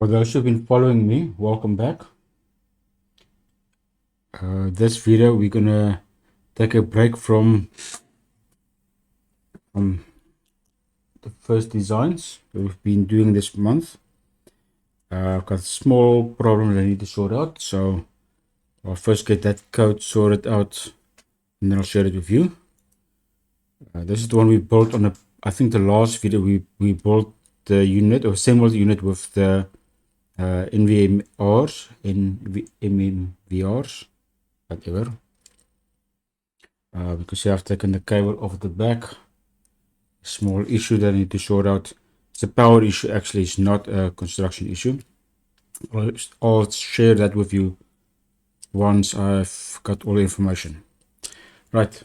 For those who've been following me, welcome back. This video we're gonna take a break from the first designs that we've been doing this month. I've got a small problem that I need to sort out, so I'll first get that code sorted out and then I'll share it with you. This is the one we built on I think the last video we built the unit or assembled the unit with the NVMRs, NVMVRs, whatever. Because I've taken the cable off the back. A small issue that I need to sort out. It's a power issue, actually. It's not a construction issue. I'll share that with you once I've got all the information. Right,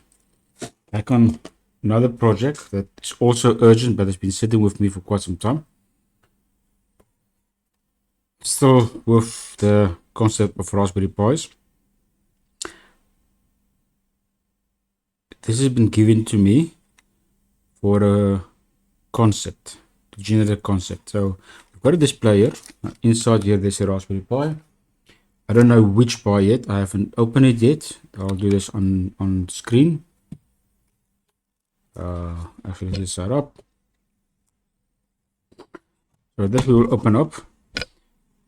back on another project that is also urgent, but has been sitting with me for quite some time. Still with the concept of Raspberry Pis. This has been given to me for a concept, to generate a concept. So we've got a display here. Inside here there's a Raspberry Pi. I don't know which Pi yet. I haven't opened it yet. I'll do this on screen. Actually, this set up. So this will open up.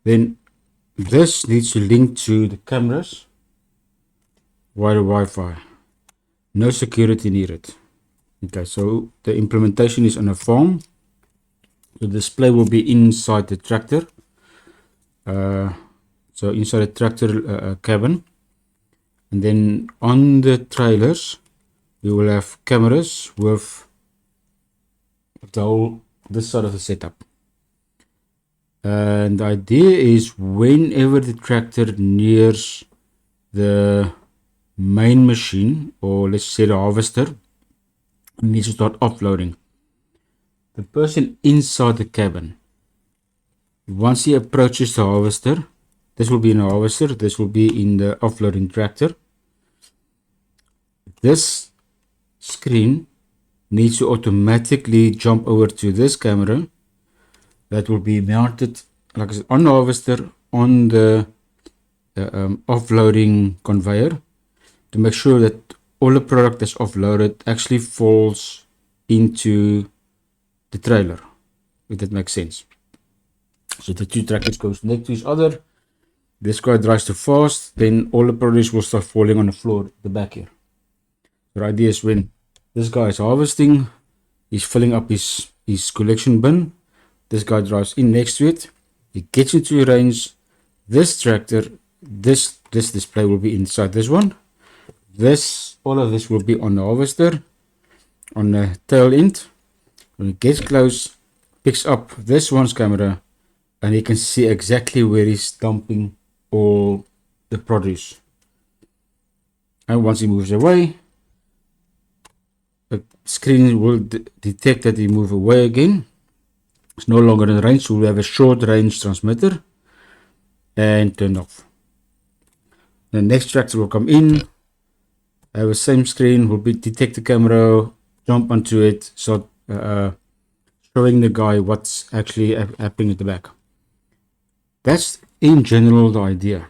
Then this needs to link to the cameras via Wi-Fi. No security needed. Okay, so the implementation is on a farm. The display will be inside the tractor. So inside the tractor cabin. And then on the trailers, we will have cameras with this side of the setup. And the idea is whenever the tractor nears the main machine, or let's say the harvester, needs to start offloading, the person inside the cabin, once he approaches the harvester, this will be in the harvester, this will be in the offloading tractor, this screen needs to automatically jump over to this camera that will be mounted, like I said, on the harvester, on the offloading conveyor, to make sure that all the product that's offloaded actually falls into the trailer, if that makes sense. So the two tractors goes next to each other. This guy drives too fast, then all the produce will start falling on the floor at the back here. The idea is when this guy is harvesting, he's filling up his collection bin. This guy drives in next to it. He gets into range. This tractor, this display will be inside this one. All of this will be on the harvester, on the tail end. When it gets close, picks up this one's camera, and you can see exactly where he's dumping all the produce. And once he moves away, the screen will detect that he moves away again. It's no longer in range, so we have a short range transmitter and turn off. The next tractor will come in, have the same screen, will detect the camera, jump onto it, so showing the guy what's actually happening at the back. That's in general the idea.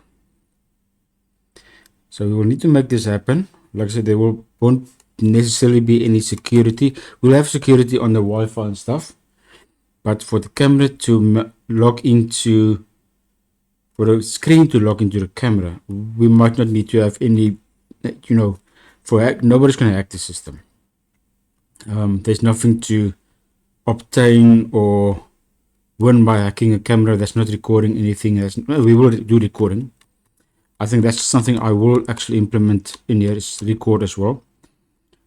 So we will need to make this happen. Like I said, there won't necessarily be any security. We'll have security on the Wi-Fi and stuff. But for the camera to log into, for the screen to log into the camera, we might not need to have any, nobody's going to hack the system. There's nothing to obtain or win by hacking a camera that's not recording anything. We will do recording. I think that's something I will actually implement in here, is record as well.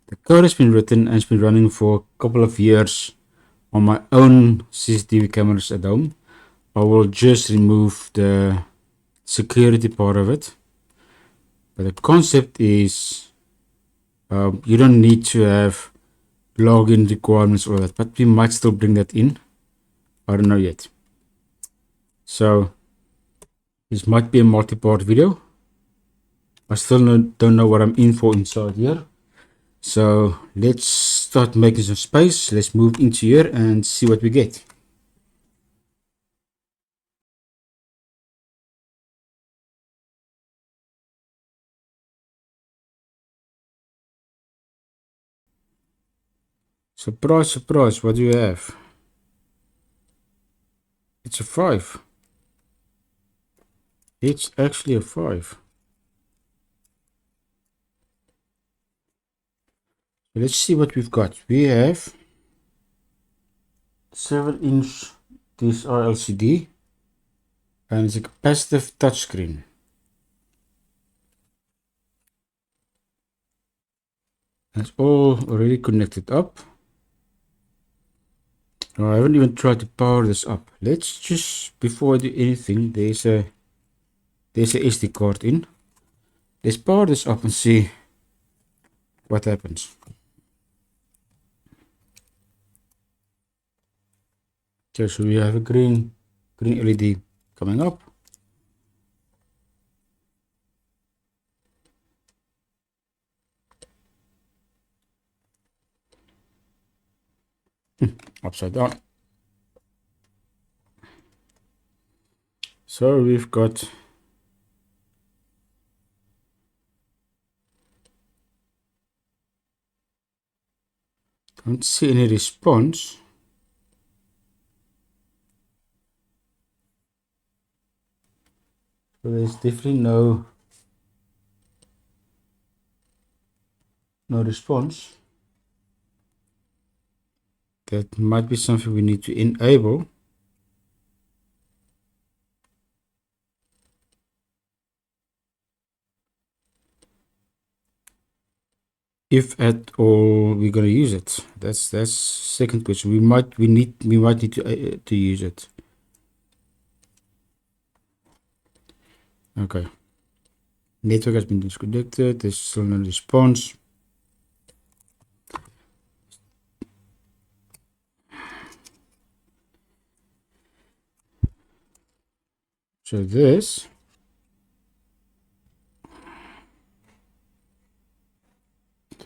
The code has been written and it's been running for a couple of years on my own CCTV cameras at home. I will just remove the security part of it. But the concept is you don't need to have login requirements or that, but we might still bring that in. I don't know yet. So this might be a multi-part video. I still don't know what I'm in for inside here. So let's start making some space. Let's move into here and see what we get. Surprise, surprise, what do you have? It's a 5. It's actually a 5. So let's see what we've got. We have 7-inch DSR LCD and it's a capacitive touchscreen. It's all already connected up. No, I haven't even tried to power this up. Let's just, before I do anything, there's a SD card in. Let's power this up and see what happens. Okay, so we have a green LED coming up. Upside down. So we've got don't see any response. So there's definitely no response. That might be something we need to enable. If at all we're gonna use it. That's second question. We might need to use it. Okay. Network has been disconnected. There's still no response. So this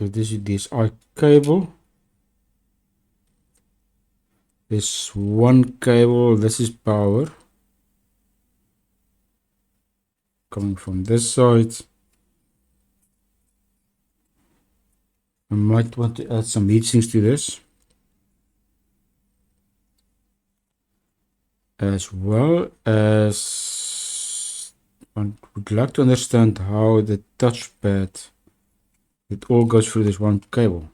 is this I cable. This one cable, this is power coming from this side. I might want to add some heatsinks to this, as well as I would like to understand how the touchpad, it all goes through this one cable.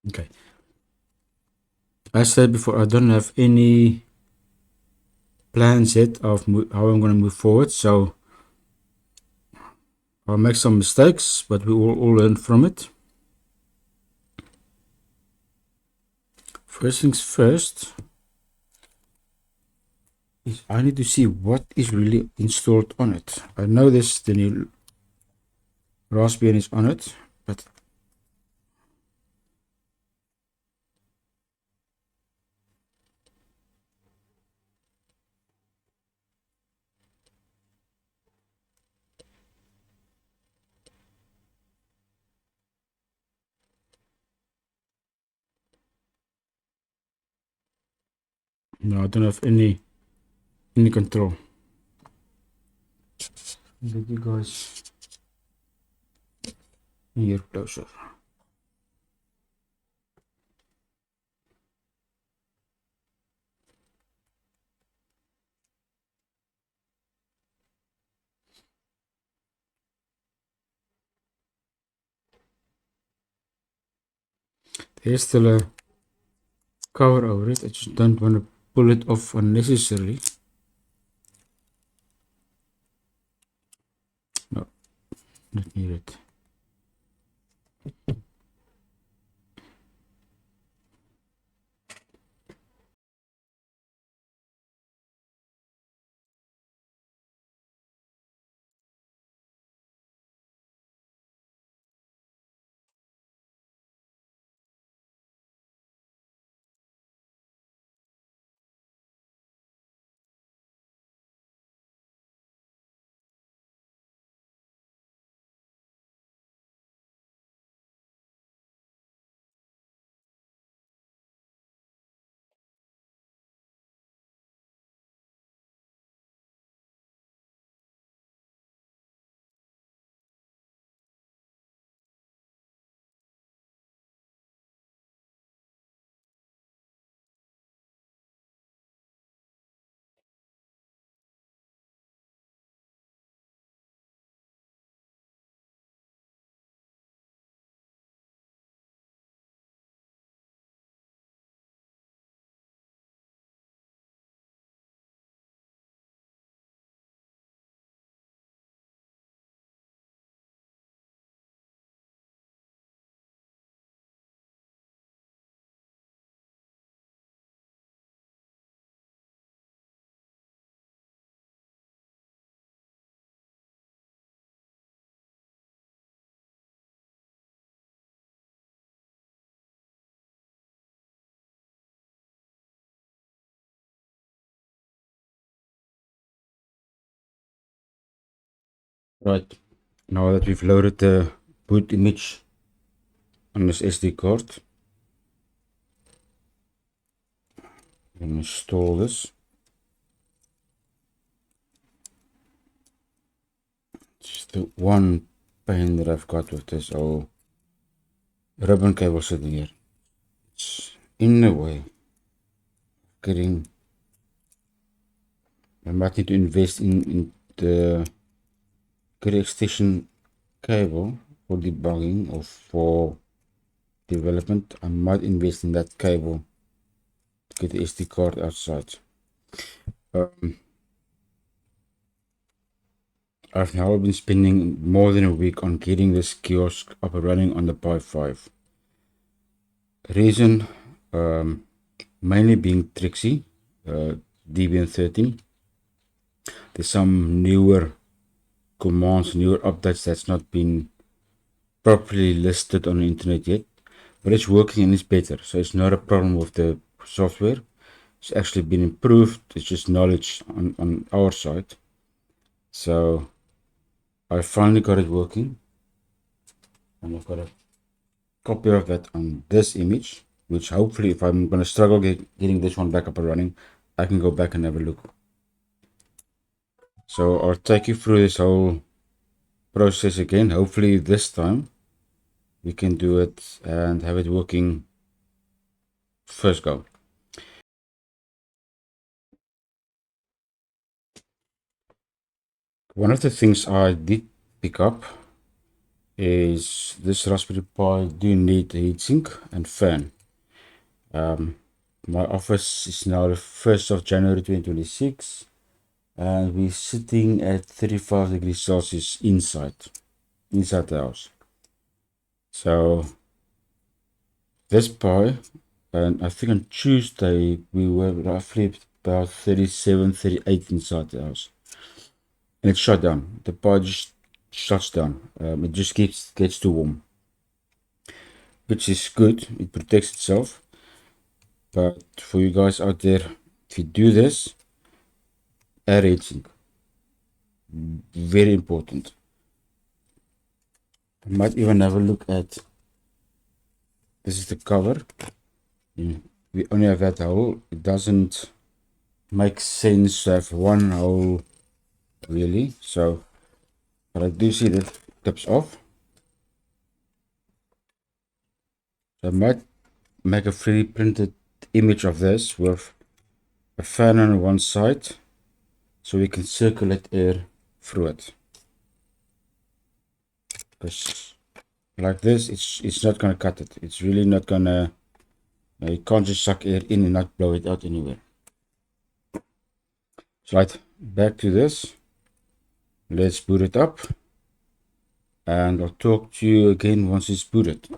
Okay. As said before, I don't have any plans yet of how I'm going to move forward, so I'll make some mistakes, but we will all learn from it. First things first is I need to see what is really installed on it. I know this, the new Raspbian is on it, but no, I don't have any control. Let you guys hear closer. There's still a cover over it. I just don't want to pull it off unnecessarily. No, not needed. Right, now that we've loaded the boot image on this SD card, I'm going to install this. Just the one pain that I've got with this old ribbon cable sitting here. It's in the way. Getting, I might need to invest in the good extension cable for debugging or for development. I might invest in that cable to get the SD card outside. I've now been spending more than a week on getting this kiosk up and running on the pi5. Reason mainly being Trixie, Debian 13. There's some newer commands, newer updates that's not been properly listed on the internet yet, but it's working and it's better. So it's not a problem with the software. It's actually been improved. It's just knowledge on our side. So I finally got it working, and I've got a copy of that on this image, which hopefully, if I'm going to struggle getting this one back up and running, I can go back and have a look. So I'll take you through this whole process again. Hopefully this time we can do it and have it working first go. One of the things I did pick up is this Raspberry Pi do need a heatsink and fan. My office is now the 1st of January 2026, and we're sitting at 35 degrees Celsius inside the house. So this Pi, and I think on Tuesday we were roughly about 37, 38 inside the house, and it shut down. The Pi just shuts down. It just gets too warm, which is good. It protects itself. But for you guys out there, if you do this, air heatsink, very important. I might even have a look at, this is the cover. We only have that hole. It doesn't make sense to have one hole really. So, but I do see that clips off. So I might make a 3D printed image of this with a fan on one side, so we can circulate air through it. Because like this, it's not gonna cut it. It's really not gonna. You can't just suck air in and not blow it out anywhere. So right, back to this. Let's boot it up, and I'll talk to you again once it's booted.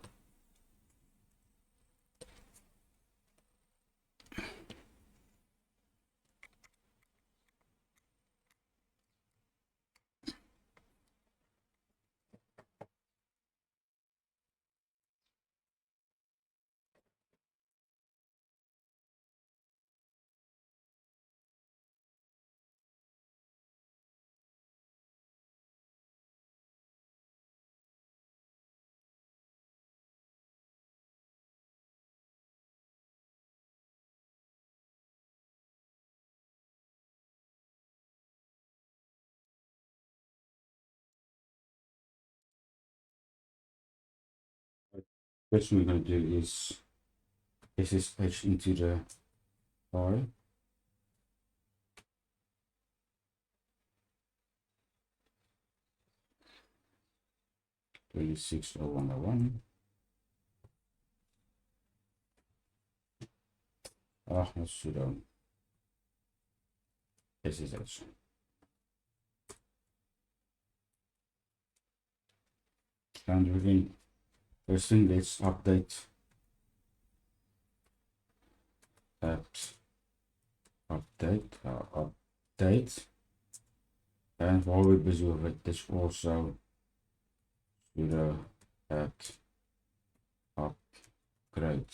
First thing we're going to do is SSH into the file. .26.01.01. Ah, not sudo. SSH. And within first thing, let's update apt update. And while we're busy with it, let's also sudo apt upgrade.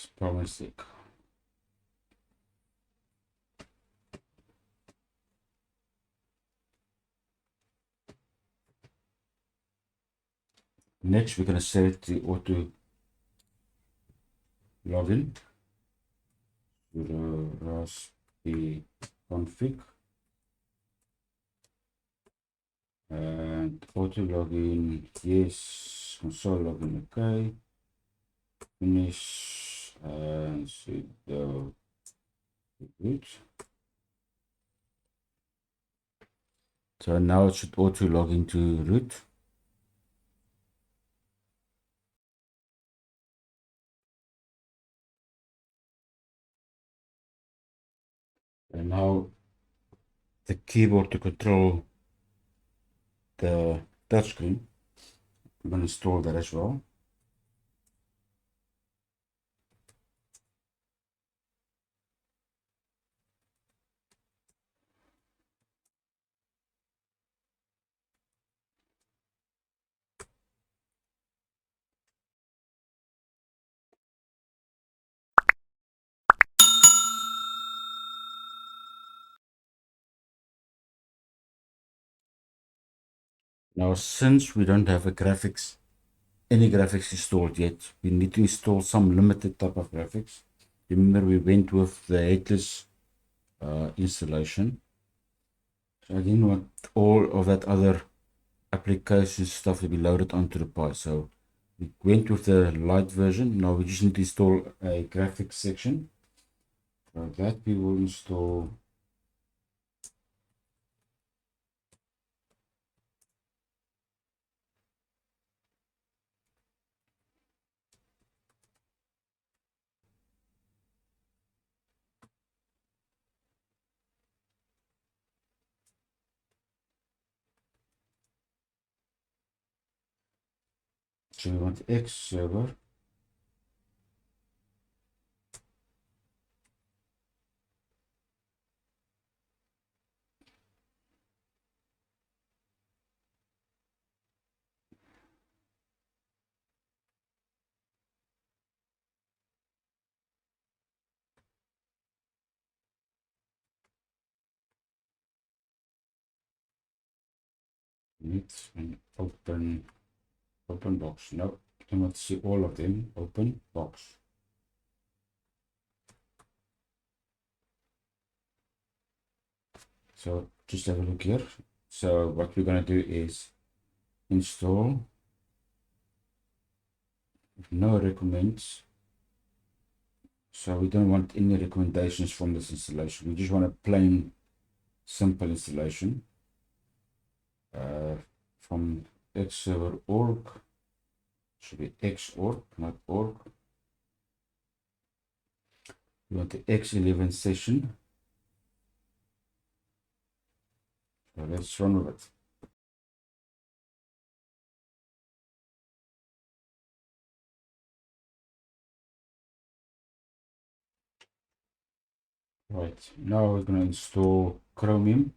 Spell mistake. Next, we're going to set the auto login to the raspi-config and auto login. Yes, console login. Okay. Finish and sudo root. So now it should auto log into root. And now the keyboard to control the touchscreen. I'm going to install that as well. Now, since we don't have any graphics installed yet, we need to install some limited type of graphics. Remember, we went with the headless installation. So I didn't want all of that other application stuff to be loaded onto the Pi. So we went with the light version. Now we just need to install a graphics section. For that, we will install so we want X server. Need an open box. No, I cannot see all of them. Open box. So just have a look here. So what we're going to do is install no recommends. So we don't want any recommendations from this installation. We just want a plain simple installation from xserver-xorg. Should be xorg, not org. We want the x11 session. So let's run with it. Right, now we're going to install Chromium.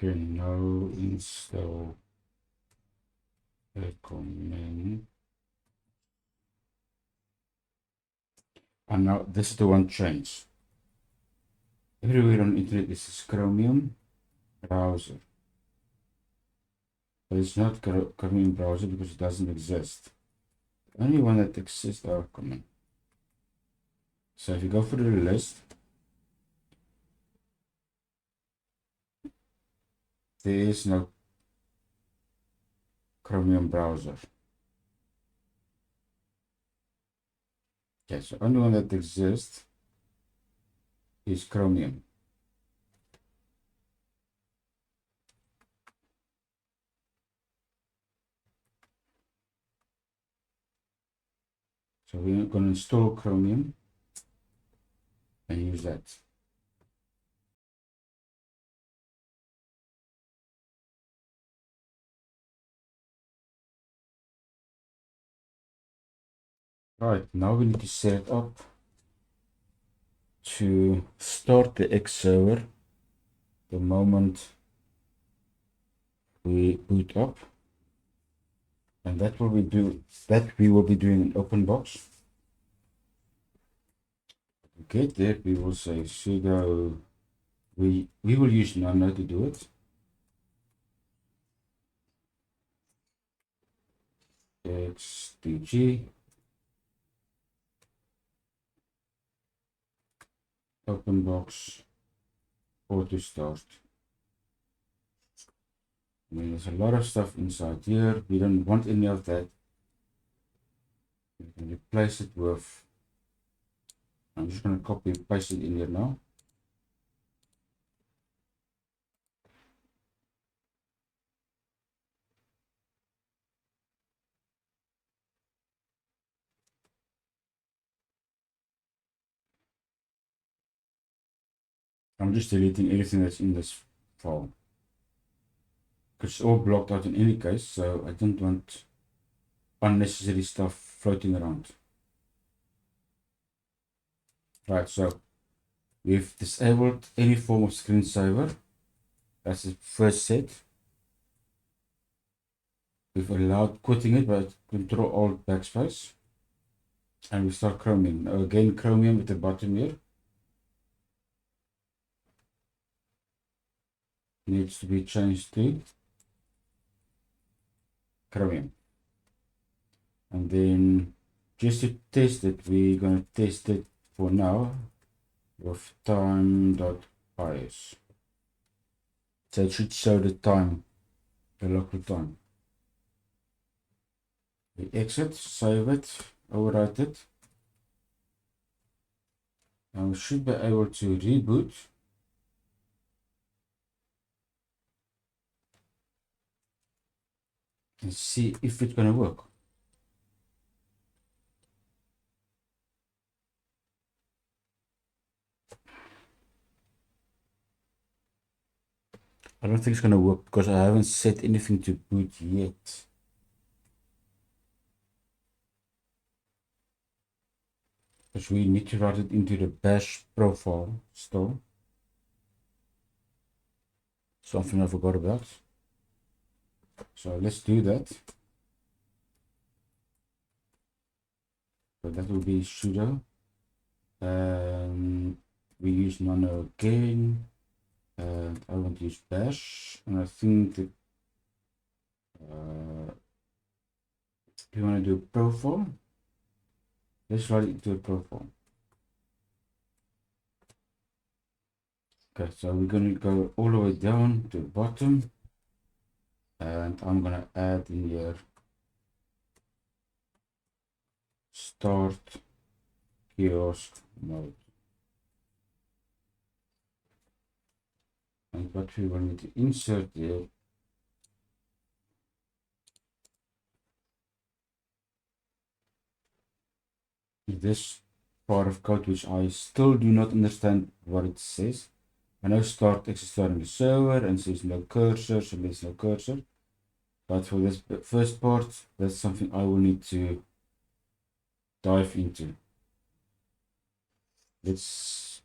Okay, now install recommend. And now this is the one change. Everywhere on the internet this is Chromium browser. But it's not Chromium browser because it doesn't exist. The only one that exists are common. So if you go through the list, there is no Chromium browser. Okay, so the only one that exists is Chromium. So we're going to install Chromium and use that. Right, now we need to set it up to start the X server the moment we boot up, and that will we will be doing an openbox. To get there, we will say sudo. We will use nano to do it. xtg openbox autostart. I mean, there's a lot of stuff inside here. We don't want any of that. We can replace it with, I'm just going to copy and paste it in here now. I'm just deleting everything that's in this file, because it's all blocked out in any case, so I don't want unnecessary stuff floating around. Right, so we've disabled any form of screensaver. That's the first set. We've allowed quitting it by Ctrl-ATL-Backspace, and we start Chromium. Now again, Chromium at the bottom here needs to be changed to Chromium. And then just to test it, we're going to test it for now with time.is. So it should show the time, the local time. We exit, save it, overwrite it, and we should be able to reboot. And see if it's going to work. I don't think it's going to work because I haven't set anything to boot yet. Because we need to write it into the bash profile still. Something I forgot about. So let's do that. So that will be sudo. And we use nano again. And I want to use bash. And I think that we want to do a profile. Let's write it into a profile. Okay, so we're going to go all the way down to the bottom. And I'm going to add in here start kiosk mode. And what we will need to insert there is this part of code which I still do not understand what it says. I know start starting the server and says no cursor, so there's no cursor. But for this first part, that's something I will need to dive into. Let's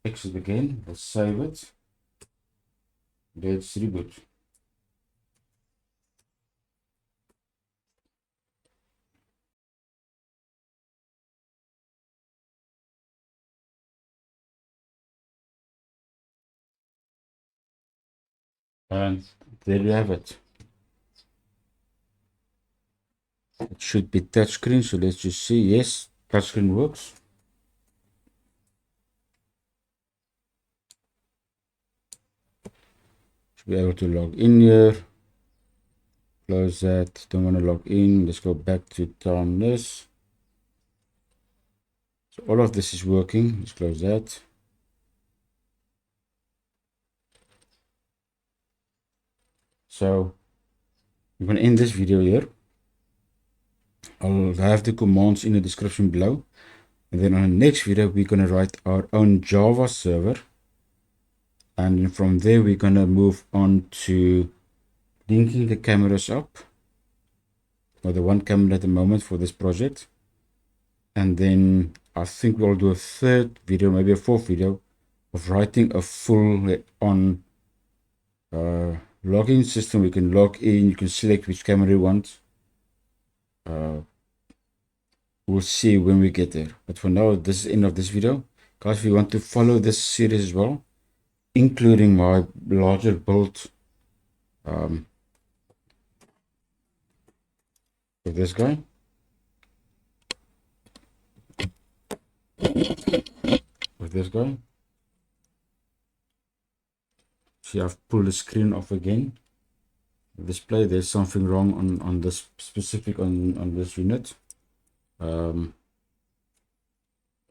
exit again, let's save it. Let's reboot. And there you have it. It should be touchscreen, so let's just see. Yes, touchscreen works. Should be able to log in here. Close that. Don't want to log in. Let's go back to timeless. So all of this is working. Let's close that. So I'm going to end this video here. I'll have the commands in the description below. And then on the next video, we're going to write our own Java server. And from there, we're going to move on to linking the cameras up. Or the one camera at the moment for this project. And then I think we'll do a third video, maybe a fourth video, of writing a full on login system. We can log in, you can select which camera you want. We'll see when we get there. But for now, this is the end of this video. Guys, if you want to follow this series as well, including my larger build with this guy. With this guy. See, I've pulled the screen off again. Display, there's something wrong on this specific on this unit.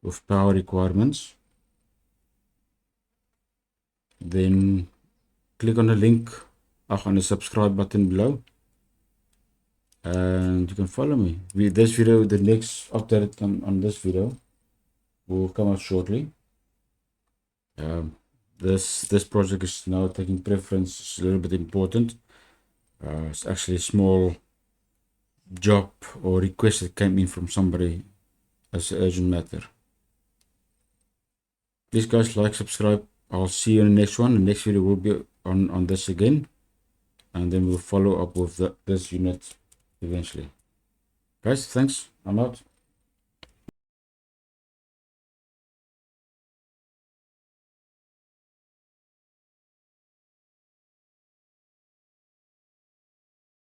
With power requirements. Then click on the link on the subscribe button below, and you can follow me. This video, the next update on this video will come out shortly. This project is now taking preference. It's a little bit important. It's actually a small job or request that came in from somebody as an urgent matter. Please guys, like, subscribe. I'll see you in the next one. The next video will be on this again, and then we'll follow up with this unit eventually. Guys, thanks. I'm out.